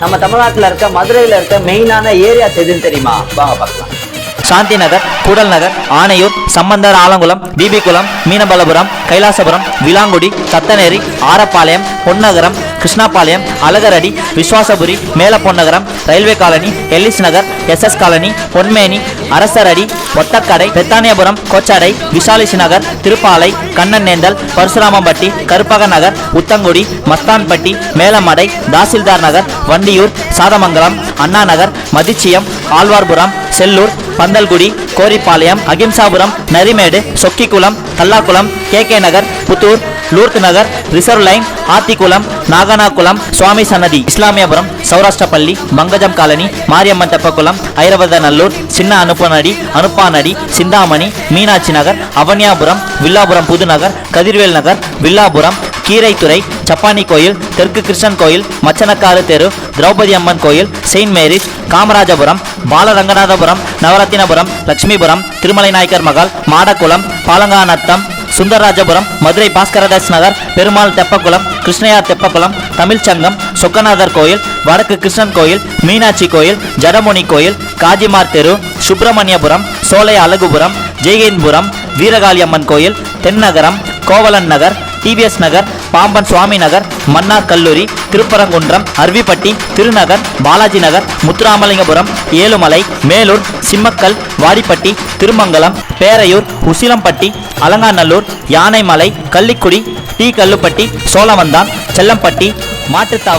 நம்ம தமிழ்நாட்டுல இருக்க மதுரையில இருக்க மெயினான ஏரியாஸ் எதுன்னு தெரியுமா? வாங்க பார்க்கலாம். Shanti Nagar, Koodal Nagar, Anaiyur, Sambandar, Alangulam, BB Kulam, Meenapalapuram, Kailasapuram, Vilangudi, Sathaneri, Arapalayam, Ponnagaram, Krishnapalayam, Azhagaradi, Viswasapuri, Melaponnagaram, railway colony, Ellis Nagar, SS colony, Ponmeni, Arasaradi, Othakadai, Bethaniyapuram, Kochadai, Vishalakshi Nagar, Thiruppalai, Kannanendal, Parasuramampatti, Karuppaga Nagar, Uthangudi, Masthanpatti, Melamadai, Tahsildar Nagar, Vandiyur, Sathamangalam, Anna Nagar, Mathichiyam, Alwarpuram, Sellur, Panthalkudi, Goripalayam, Ahimsapuram, Narimedu, Chokkikulam, Kallakulam, K Nagar, Puthur, Lourdes Nagar, reserve line, Athikulam, Naganakulam, Swami Sannathi, இஸ்லாமியபுரம், சௌராஷ்டிரப்பள்ளி, மங்கஜம் colony, Mariamman தெப்பக்குளம், ஐரவதநல்லூர், சின்ன அனுப்பானடி, சிந்தாமணி, மீனாட்சி நகர், அவனியாபுரம், வில்லாபுரம் புதுநகர், கதிர்வேல் நகர், வில்லாபுரம், கீரைத்துறை, சப்பானி கோயில், தெற்கு கிருஷ்ணன் கோயில், மச்சனக்காரு தெரு, திரௌபதி அம்மன் கோயில், செயின்ட் மேரிஸ், காமராஜபுரம், பாலரங்கநாதபுரம், நவரத்தினபுரம், லட்சுமிபுரம், திருமலை நாயக்கர் மகால், மாடக்குளம், பாலங்காநத்தம், சுந்தரராஜபுரம், மதுரை பாஸ்கரதாஸ் நகர், பெருமாள் தெப்பக்குளம், கிருஷ்ணயார் தெப்பக்குளம், தமிழ்ச்சங்கம், சொக்கநாதர் கோயில், வடக்கு கிருஷ்ணன் கோயில், மீனாட்சி கோயில், ஜடமுனி கோயில், காஜிமார் தெரு, சுப்பிரமணியபுரம், சோலை அழகுபுரம், ஜெய்கேன்புரம், வீரகாளியம்மன் கோயில், தென்னகரம், கோவலன் நகர், டிவிஎஸ் நகர், பாம்பன் சுவாமி நகர், மன்னார் கல்லூரி, திருப்பரங்குன்றம், அருவிப்பட்டி, திருநகர், பாலாஜி நகர், முத்துராமலிங்கபுரம், ஏழுமலை, மேலூர், சிம்மக்கல், வாடிப்பட்டி, திருமங்கலம், பேரையூர், உசிலம்பட்டி, அலங்காநல்லூர், யானைமலை, கள்ளிக்குடி, டி கல்லுப்பட்டி, சோழவந்தான், செல்லம்பட்டி, மாட்டுத்தாவடி.